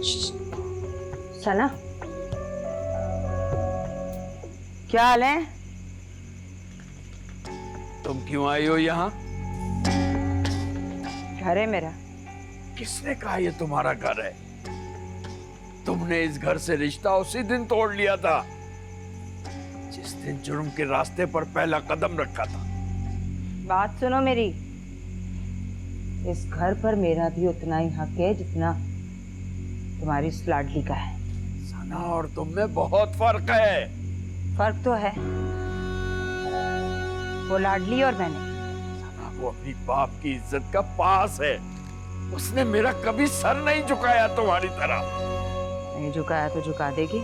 सना, क्या हाल है? तुम क्यों आई हो यहाँ? घर है मेरा। किसने कहा ये तुम्हारा घर है? तुमने इस घर से रिश्ता उसी दिन तोड़ लिया था जिस दिन जुर्म के रास्ते पर पहला कदम रखा था। बात सुनो मेरी। इस घर पर मेरा भी उतना ही हक है जितना तुम्हारी इस लाडली का है। सना और तुम में बहुत फर्क है। फर्क तो है, वो लाडली और मैंने। सना वो अपनी बाप की इज्जत का पास है। उसने मेरा कभी सर नहीं झुकाया तुम्हारी तरह। नहीं झुकाया तो झुका देगी।